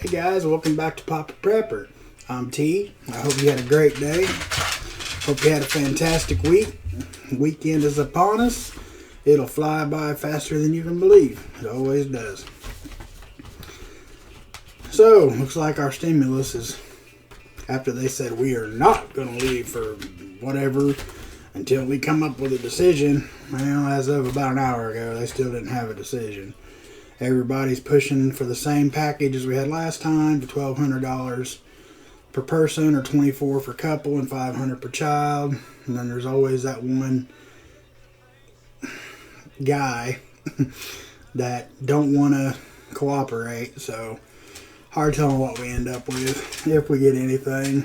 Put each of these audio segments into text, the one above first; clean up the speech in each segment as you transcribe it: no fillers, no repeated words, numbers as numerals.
Hey guys, welcome back to Papa Prepper. I'm T. I hope you had a great day. Hope you had a fantastic week. Weekend is upon us. It'll fly by faster than you can believe. It always does. So, looks like our stimulus is, after they said we are not going to leave for whatever until we come up with a decision. Well, as of about an hour ago, they still didn't have a decision. Everybody's pushing for the same package as we had last time, for $1,200 per person, or $24 for couple and $500 per child. And then there's always that one guy that don't want to cooperate. So hard telling what we end up with if we get anything,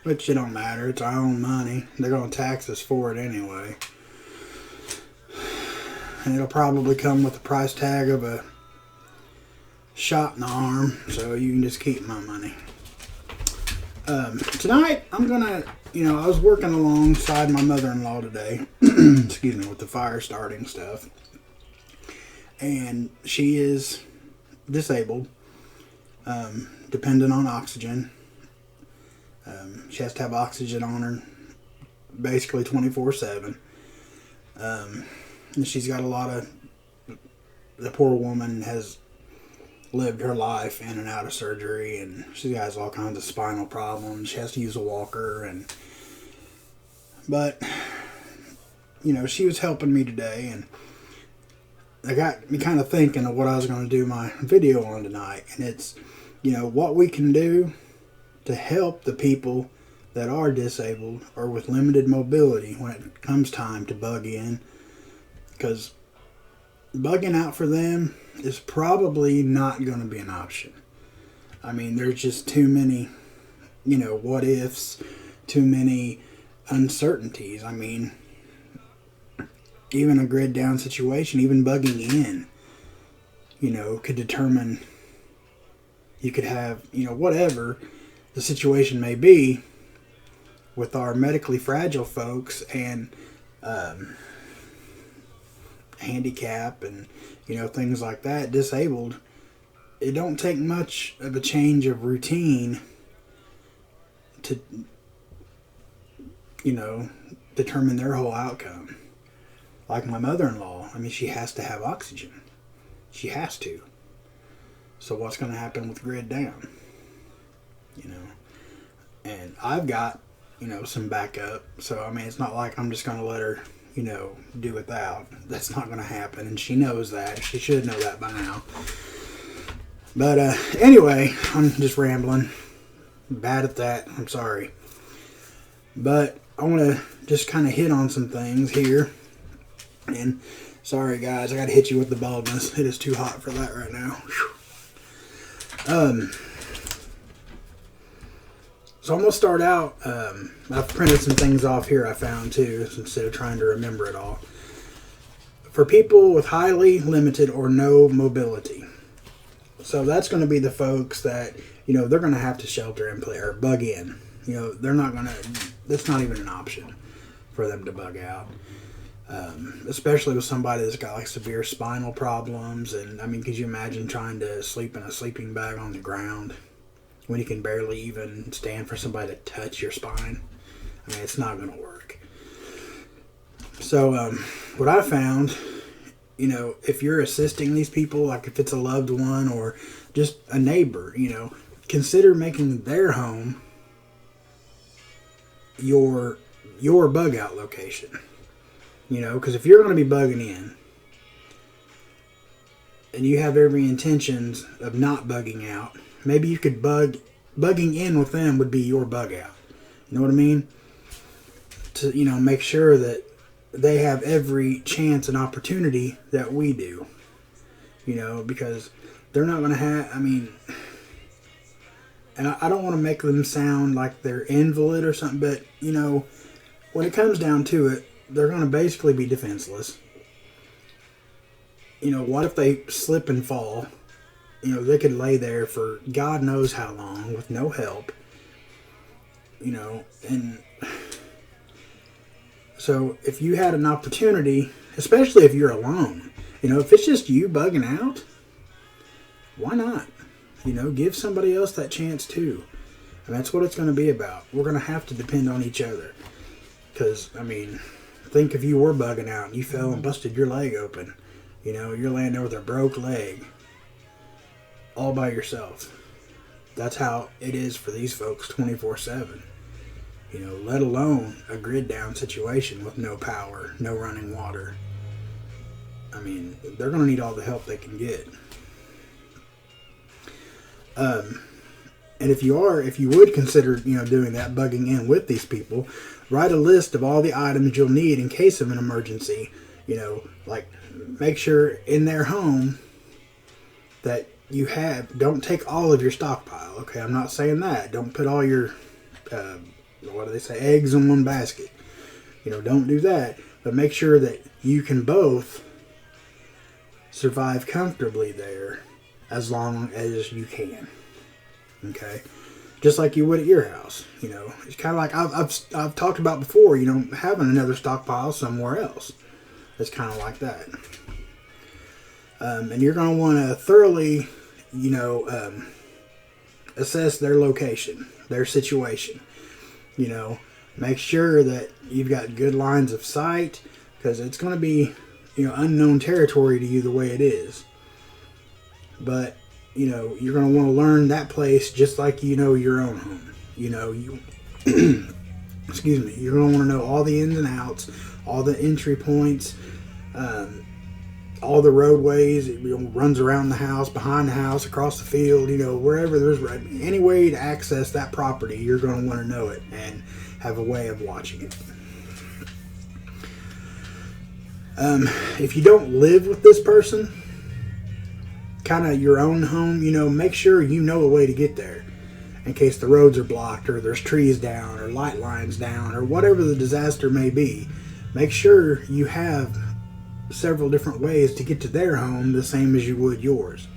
which it don't matter. It's our own money. They're going to tax us for it anyway. And it'll probably come with the price tag of a shot in the arm, so you can just keep my money. Tonight, I'm gonna, I was working alongside my mother-in-law today, excuse me, with the fire starting stuff, and she is disabled, dependent on oxygen. She has to have oxygen on her basically 24/7. And she's got a lot of, the poor woman has lived her life in and out of surgery, and she has all kinds of spinal problems. She has to use a walker, but she was helping me today, and I got me kind of thinking of what I was going to do my video on tonight, and it's what we can do to help the people that are disabled or with limited mobility when it comes time to bug in, because bugging out for them is probably not going to be an option. I mean, there's just too many, what ifs, too many uncertainties. I mean, even a grid down situation, even bugging in, could determine, you could have, whatever the situation may be with our medically fragile folks and handicap and things like that, disabled. It don't take much of a change of routine to determine their whole outcome. Like my mother-in-law, I mean, she has to have oxygen. She has to. So what's going to happen with grid down? And I've got some backup, so I mean, it's not like I'm just going to let her do without. That's not going to happen, and she knows that. She should know that by now. But anyway, I'm just rambling. Bad at that. I'm sorry. But I want to just kind of hit on some things here. And sorry, guys, I got to hit you with the baldness. It is too hot for that right now. So I'm going to start out, I've printed some things off here I found too, instead of trying to remember it all. For people with highly limited or no mobility. So that's going to be the folks that, they're going to have to shelter in place or bug in. They're not going to, that's not even an option for them to bug out. Especially with somebody that's got like severe spinal problems. And I mean, could you imagine trying to sleep in a sleeping bag on the ground when you can barely even stand for somebody to touch your spine? I mean, it's not going to work. So, what I found, if you're assisting these people, like if it's a loved one or just a neighbor, consider making their home your bug out location. Because if you're going to be bugging in, and you have every intentions of not bugging out, maybe you could bugging in with them would be your bug out. You know what I mean? To, make sure that they have every chance and opportunity that we do. Because they're not going to have, I mean, and I don't want to make them sound like they're invalid or something, but, when it comes down to it, they're going to basically be defenseless. What if they slip and fall? They could lay there for God knows how long with no help. And so if you had an opportunity, especially if you're alone, if it's just you bugging out, why not? Give somebody else that chance too. And that's what it's going to be about. We're going to have to depend on each other. Because, think if you were bugging out and you fell and busted your leg open. You're laying there with a broke leg. All by yourself. That's how it is for these folks 24/7. Let alone a grid down situation with no power, no running water. They're going to need all the help they can get. And if you would consider, doing that, bugging in with these people, write a list of all the items you'll need in case of an emergency. Make sure in their home that don't take all of your stockpile. Okay, I'm not saying that. Don't put all your, eggs in one basket. Don't do that. But make sure that you can both survive comfortably there as long as you can. Okay, just like you would at your house. It's kind of like I've talked about before. Having another stockpile somewhere else. It's kind of like that. And you're going to want to thoroughly, assess their location, their situation. Make sure that you've got good lines of sight, because it's going to be, unknown territory to you the way it is. But you're going to want to learn that place just like your own home. Excuse me. You're going to want to know all the ins and outs, all the entry points, all the roadways. It runs around the house, behind the house, across the field. Wherever there's any way to access that property, you're going to want to know it and have a way of watching it. If you don't live with this person, kind of your own home, make sure you know a way to get there in case the roads are blocked or there's trees down or light lines down or whatever the disaster may be. Make sure you have several different ways to get to their home the same as you would yours.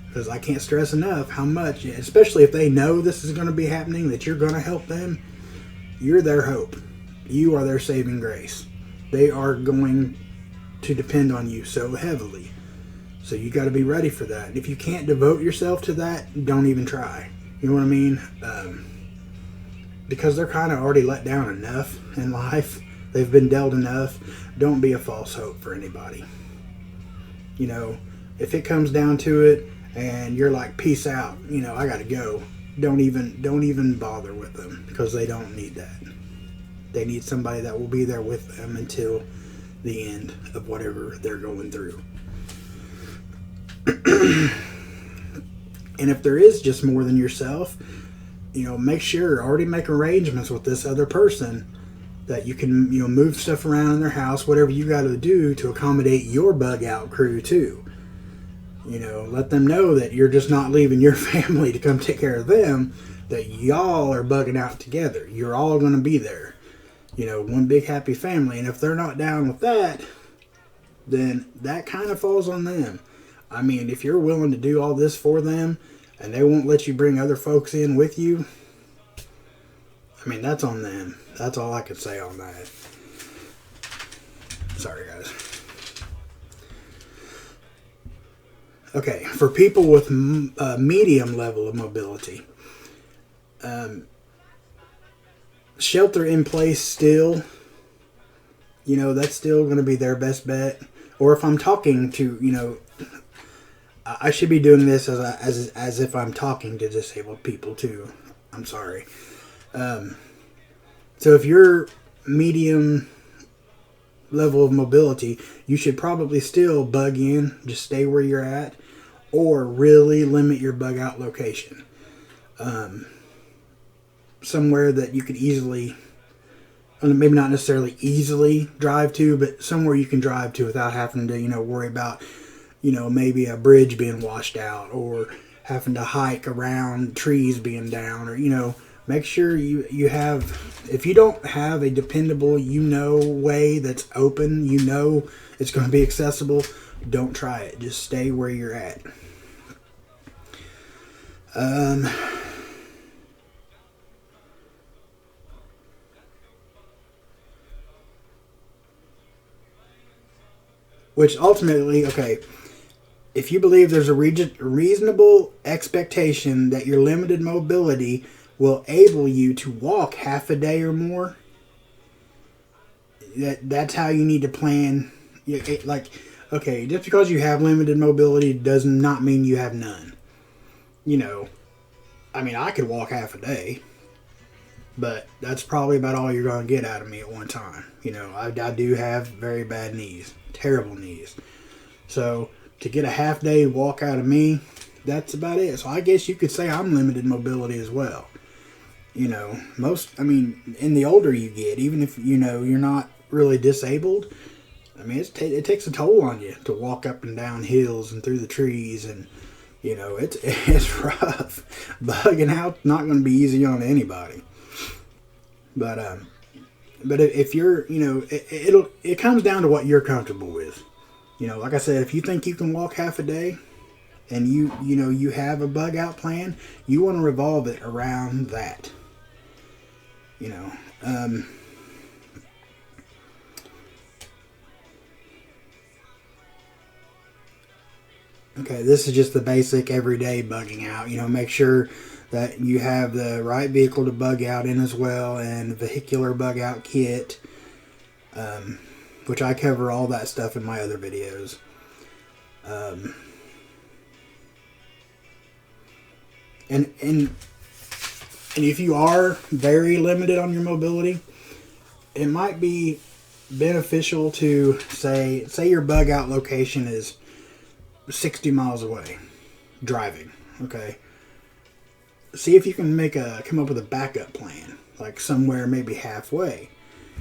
Because I can't stress enough how much, especially if they know this is going to be happening, that you're going to help them. You're their hope. You are their saving grace. They are going to depend on you so heavily. So you got to be ready for that. If you can't devote yourself to that, don't even try. You know what I mean? Because they're kind of already let down enough in life. They've been dealt enough. Don't be a false hope for anybody. If it comes down to it and you're like, peace out, I got to go. Don't even bother with them, because they don't need that. They need somebody that will be there with them until the end of whatever they're going through. And if there is just more than yourself, already make arrangements with this other person that you can, move stuff around in their house, whatever you got to do to accommodate your bug out crew too. Let them know that you're just not leaving your family to come take care of them, that y'all are bugging out together. You're all going to be there. One big happy family. And if they're not down with that, then that kind of falls on them. If you're willing to do all this for them and they won't let you bring other folks in with you, that's on them. That's all I can say on that. Sorry, guys. Okay, for people with a medium level of mobility, shelter in place still, that's still going to be their best bet. Or if I'm talking to, I should be doing this as if I'm talking to disabled people too. I'm sorry. So if you're medium level of mobility, you should probably still bug in, just stay where you're at, or really limit your bug out location. Somewhere that you could easily, maybe not necessarily easily drive to, but somewhere you can drive to without having to, worry about, maybe a bridge being washed out or having to hike around trees being down, or, make sure you have, if you don't have a dependable, way that's open, it's going to be accessible, don't try it. Just stay where you're at. Which ultimately, okay, If you believe there's a reasonable expectation that your limited mobility will enable you to walk half a day or more, that's how you need to plan. Okay, just because you have limited mobility does not mean you have none. I could walk half a day, but that's probably about all you're going to get out of me at one time. I do have very bad knees, terrible knees. So to get a half day walk out of me, that's about it. So I guess you could say I'm limited mobility as well. In the older you get, even if, you're not really disabled, it takes a toll on you to walk up and down hills and through the trees, and, it's rough. Bugging out not going to be easy on anybody. But if you're, it comes down to what you're comfortable with. Like I said, if you think you can walk half a day and you have a bug out plan, you want to revolve it around that. Okay, this is just the basic everyday bugging out. Make sure that you have the right vehicle to bug out in as well, and vehicular bug out kit, which I cover all that stuff in my other videos. And if you are very limited on your mobility, it might be beneficial to say your bug out location is 60 miles away driving. Okay, see if you can come up with a backup plan, like somewhere maybe halfway,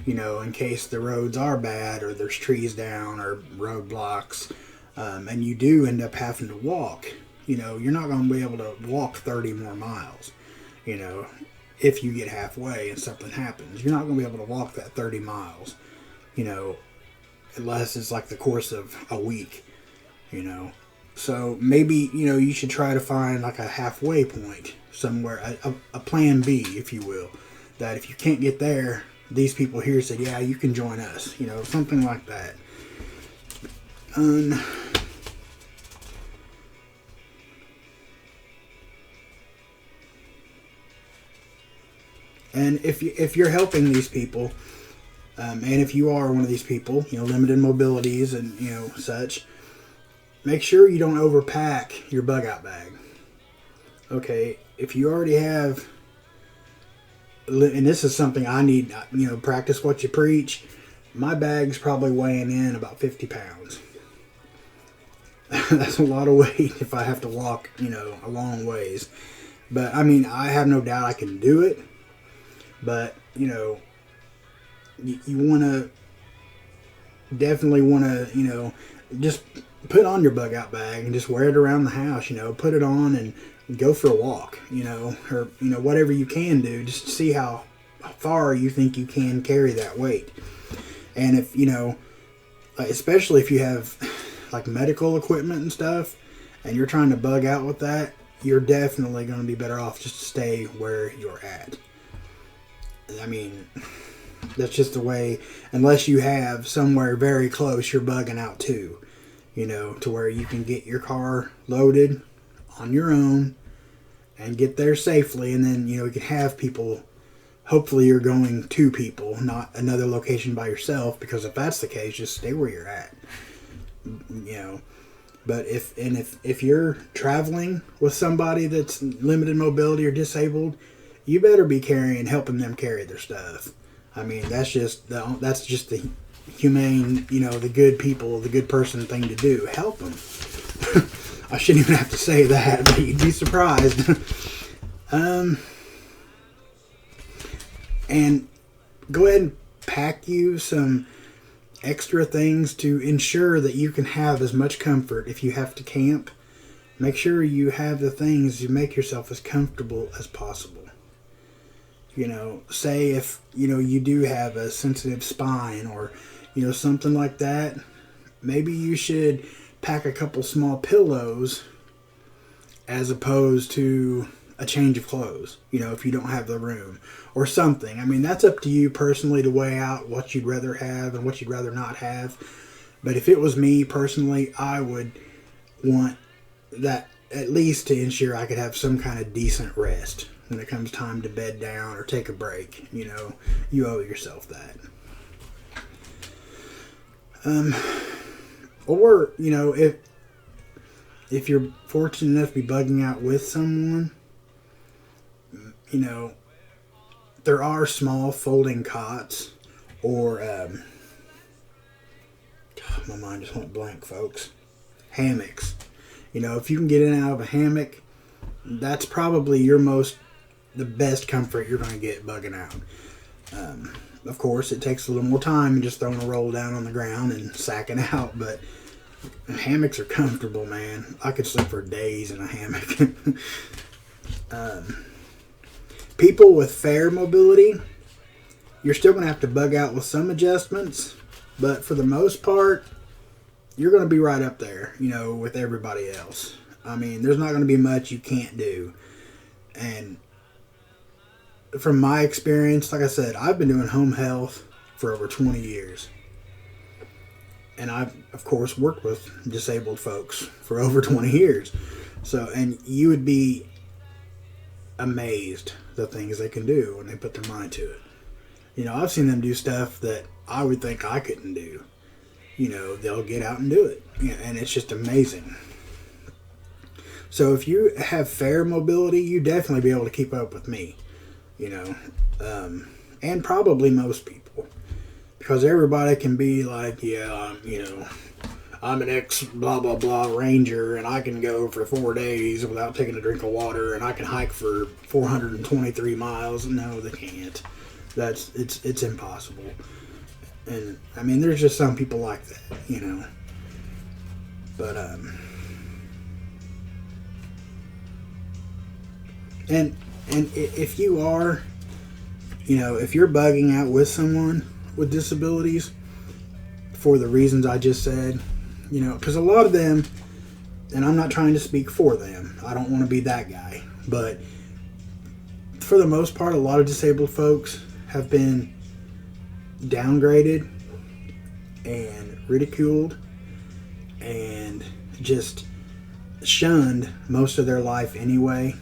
in case the roads are bad or there's trees down or roadblocks, and you do end up having to walk. You're not going to be able to walk 30 more miles. If you get halfway and something happens, you're not going to be able to walk that 30 miles, unless it's like the course of a week, So maybe, you should try to find like a halfway point somewhere, a plan B, if you will, that if you can't get there, these people here said, yeah, you can join us, something like that. And if you're helping these people, and if you are one of these people, limited mobilities and, such, make sure you don't overpack your bug out bag. Okay, if you already have, and this is something I need, practice what you preach. My bag's probably weighing in about 50 pounds. That's a lot of weight if I have to walk, a long ways. But, I have no doubt I can do it. But, you definitely want to, just put on your bug out bag and just wear it around the house, put it on and go for a walk, or, whatever you can do, just to see how far you think you can carry that weight. And if, especially if you have like medical equipment and stuff and you're trying to bug out with that, you're definitely going to be better off just to stay where you're at. That's just the way, unless you have somewhere very close you're bugging out to, to where you can get your car loaded on your own and get there safely, and then, you can have people, hopefully you're going to people, not another location by yourself, because if that's the case, just stay where you're at, But if you're traveling with somebody that's limited mobility or disabled, you better be helping them carry their stuff. That's just the humane, the good people, the good person thing to do. Help them. I shouldn't even have to say that, but you'd be surprised. And go ahead and pack you some extra things to ensure that you can have as much comfort if you have to camp. Make sure you have the things to make yourself as comfortable as possible. Say if, you do have a sensitive spine or, something like that, maybe you should pack a couple small pillows as opposed to a change of clothes, if you don't have the room or something. That's up to you personally to weigh out what you'd rather have and what you'd rather not have. But if it was me personally, I would, want that at least to ensure I could have some kind of decent rest when it comes time to bed down or take a break. You owe yourself that. Or, if you're fortunate enough to be bugging out with someone, there are small folding cots or, my mind just went blank, folks. Hammocks. If you can get in and out of a hammock, that's probably the best comfort you're going to get bugging out. Of course, it takes a little more time than just throwing a roll down on the ground and sacking out, but hammocks are comfortable, man. I could sleep for days in a hammock. People with fair mobility, you're still going to have to bug out with some adjustments, but for the most part, you're going to be right up there, with everybody else. I mean, there's not going to be much you can't do. And from my experience, like I said, I've been doing home health for over 20 years. And I've, of course, worked with disabled folks for over 20 years. So, and you would be amazed the things they can do when they put their mind to it. I've seen them do stuff that I would think I couldn't do. They'll get out and do it. And it's just amazing. So if you have fair mobility, you definitely be able to keep up with me. And probably most people. Because everybody can be like, yeah, I'm an ex blah blah blah ranger and I can go for 4 days without taking a drink of water and I can hike for 423 miles. No, they can't. It's impossible. And I mean, there's just some people like that, But and if you are, if you're bugging out with someone with disabilities for the reasons I just said, because a lot of them, and I'm not trying to speak for them, I don't want to be that guy, but for the most part, a lot of disabled folks have been downgraded and ridiculed and just shunned most of their life anyway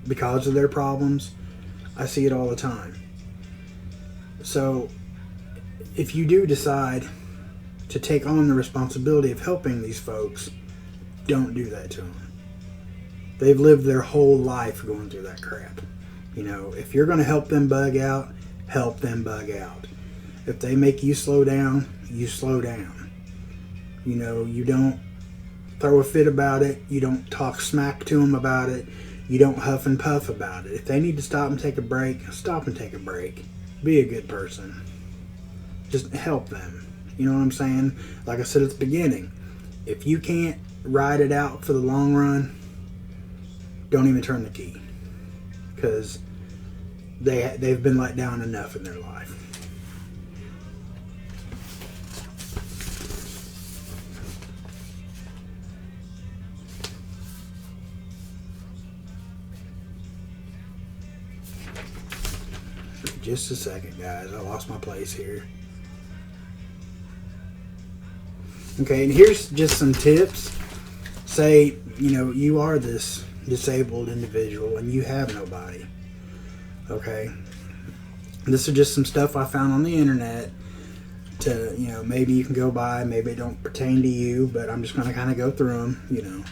because of their problems. I see it all the time. So if you do decide to take on the responsibility of helping these folks, don't do that to them. They've lived their whole life going through that crap. If you're going to help them bug out, help them bug out. If they make you slow down, you slow down. You don't throw a fit about it. You don't talk smack to them about it. You don't huff and puff about it. If they need to stop and take a break, stop and take a break. Be a good person. Just help them. You know what I'm saying? Like I said at the beginning, if you can't ride it out for the long run, don't even turn the key. Because they've been let down enough in their life. Just a second, guys. I lost my place here. Okay, and here's just some tips. Say, you are this disabled individual and you have nobody. Okay? This is just some stuff I found on the internet to, maybe you can go by, maybe it don't pertain to you, but I'm just going to kind of go through them,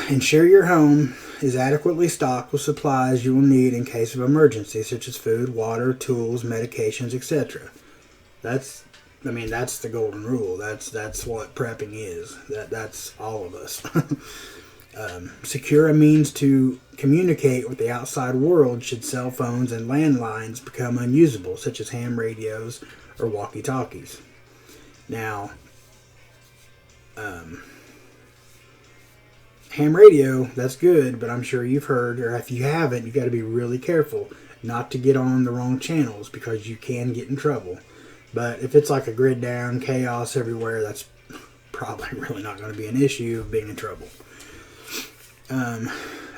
Ensure your home is adequately stocked with supplies you will need in case of emergency, such as food, water, tools, medications, etc. That's the golden rule. That's what prepping is. That's all of us. Secure a means to communicate with the outside world should cell phones and landlines become unusable, such as ham radios or walkie-talkies. Now, ham radio, that's good, but I'm sure you've heard, or if you haven't, you've got to be really careful not to get on the wrong channels because you can get in trouble. But if it's like a grid down, chaos everywhere, that's probably really not going to be an issue of being in trouble.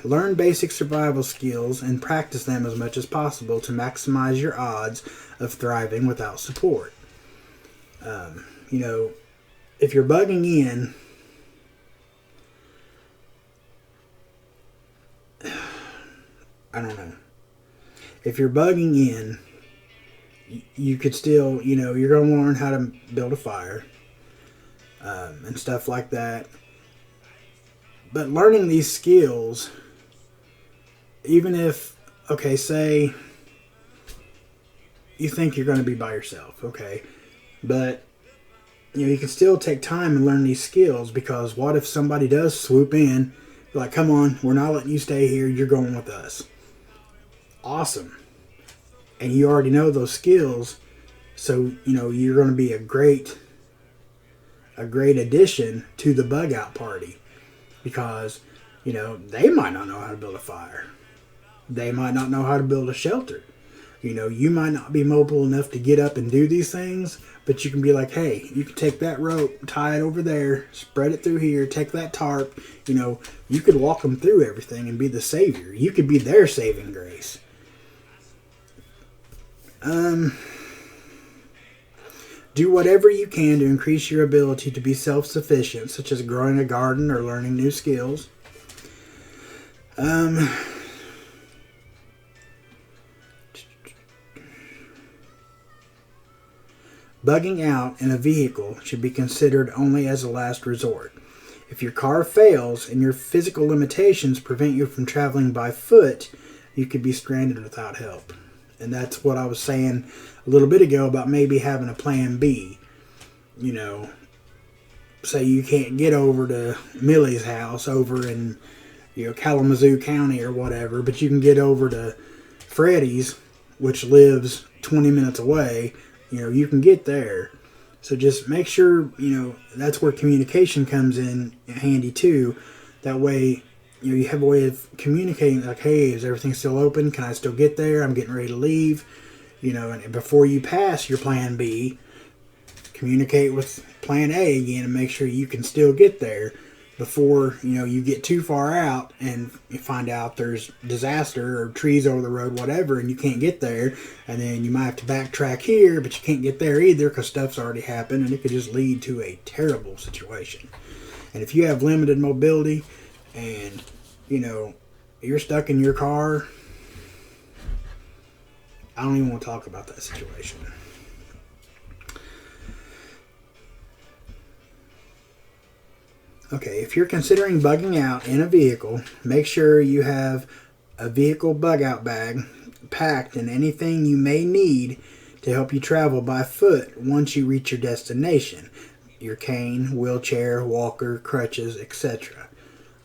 Learn basic survival skills and practice them as much as possible to maximize your odds of thriving without support. If you're bugging in, I don't know. If you're bugging in, you could still, you're going to learn how to build a fire and stuff like that. But learning these skills, even if, okay, say you think you're going to be by yourself, okay, but you can still take time and learn these skills, because what if somebody does swoop in, like, come on, we're not letting you stay here, you're going with us. Awesome. And you already know those skills, so you're going to be a great addition to the bug out party, because they might not know how to build a fire, they might not know how to build a shelter, you might not be mobile enough to get up and do these things, but you can be like, hey, you can take that rope, tie it over there, spread it through here, take that tarp, you could walk them through everything and be the savior. You could be their saving grace. Do whatever you can to increase your ability to be self-sufficient, such as growing a garden or learning new skills. Bugging out in a vehicle should be considered only as a last resort. If your car fails and your physical limitations prevent you from traveling by foot, you could be stranded without help. And that's what I was saying a little bit ago about maybe having a plan B. Say you can't get over to Millie's house over in Kalamazoo County or whatever, but you can get over to Freddie's, which lives 20 minutes away. You can get there. So just make sure, that's where communication comes in handy too. That way, you have a way of communicating, like, hey, is everything still open? Can I still get there? I'm getting ready to leave. And before you pass your plan B, communicate with plan A again and make sure you can still get there before, you get too far out and you find out there's disaster or trees over the road, whatever, and you can't get there. And then you might have to backtrack here, but you can't get there either because stuff's already happened, and it could just lead to a terrible situation. And if you have limited mobility and, you're stuck in your car, I don't even want to talk about that situation. Okay, if you're considering bugging out in a vehicle, make sure you have a vehicle bug out bag packed in anything you may need to help you travel by foot once you reach your destination. Your cane, wheelchair, walker, crutches, etc.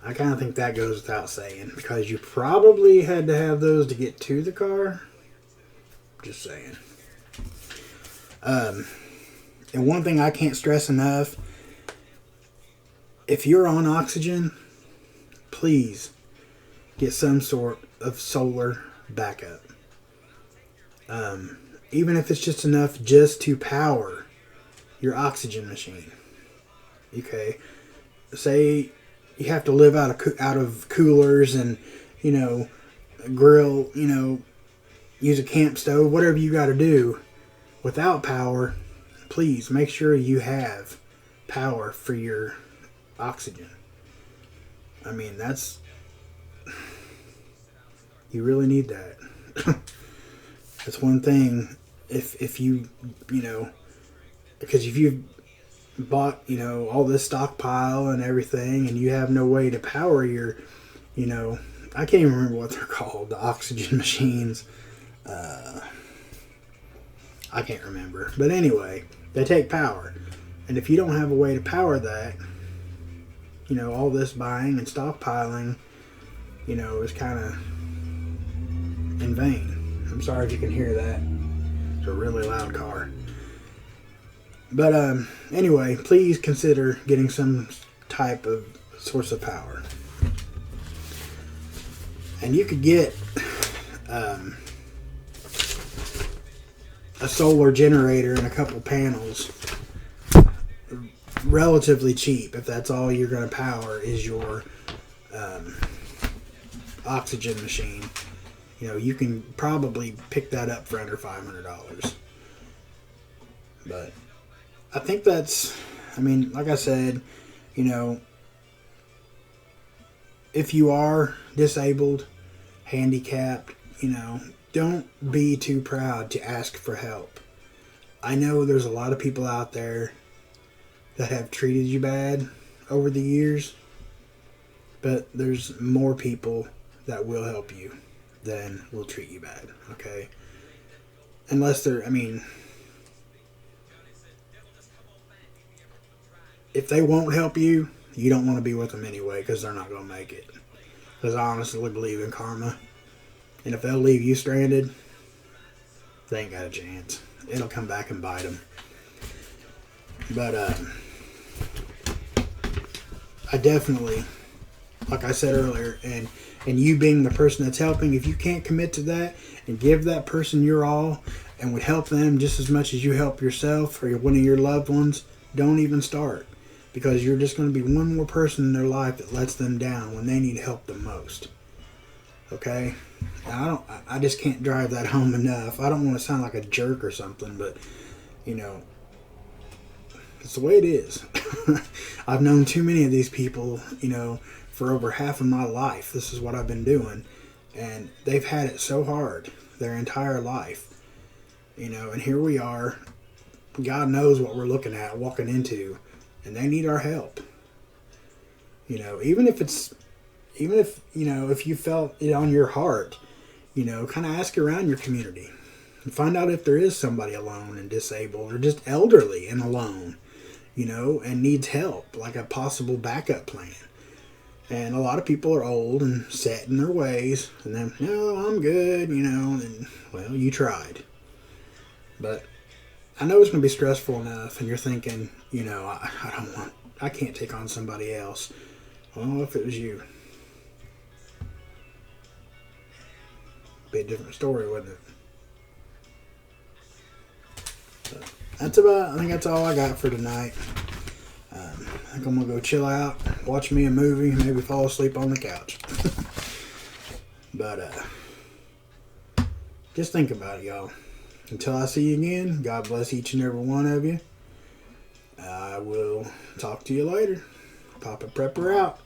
I kind of think that goes without saying, because you probably had to have those to get to the car. Just saying. And one thing I can't stress enough, if you're on oxygen, please get some sort of solar backup. Even if it's just enough just to power your oxygen machine. Okay? Say you have to live out of coolers and, grill, use a camp stove, whatever you got to do without power, please make sure you have power for your oxygen. I mean, you really need that. That's one thing. If you because if you bought, all this stockpile and everything, and you have no way to power your, I can't even remember what they're called, the oxygen machines. I can't remember. But anyway, they take power. And if you don't have a way to power that, all this buying and stockpiling, is kind of in vain. I'm sorry if you can hear that. It's a really loud car. But anyway, please consider getting some type of source of power. And you could get a solar generator and a couple panels relatively cheap if that's all you're going to power is your oxygen machine. You can probably pick that up for under $500. But I think that's, like I said, if you are disabled, handicapped, don't be too proud to ask for help. I know there's a lot of people out there that have treated you bad over the years, but there's more people that will help you than will treat you bad, okay? Unless if they won't help you, you don't want to be with them anyway, because they're not going to make it. Because I honestly believe in karma. And if they'll leave you stranded, they ain't got a chance. It'll come back and bite them. But I definitely, like I said earlier, and you being the person that's helping, if you can't commit to that and give that person your all and would help them just as much as you help yourself or one of your loved ones, don't even start. Because you're just going to be one more person in their life that lets them down when they need help the most. Okay? I just can't drive that home enough. I don't want to sound like a jerk or something, but, it's the way it is. I've known too many of these people, for over half of my life. This is what I've been doing. And they've had it so hard their entire life. And here we are. God knows what we're looking at, walking into. And they need our help. Even if if you felt it on your heart, kind of ask around your community and find out if there is somebody alone and disabled or just elderly and alone, and needs help, like a possible backup plan. And a lot of people are old and set in their ways, and then, no, I'm good, and, well, you tried. But I know it's going to be stressful enough, and you're thinking, I can't take on somebody else. Well, if it was you, be a different story, wouldn't it? But I think that's all I got for tonight. I think I'm going to go chill out, watch me a movie, maybe fall asleep on the couch. But, just think about it, y'all. Until I see you again, God bless each and every one of you. I will talk to you later. Papa Prepper out.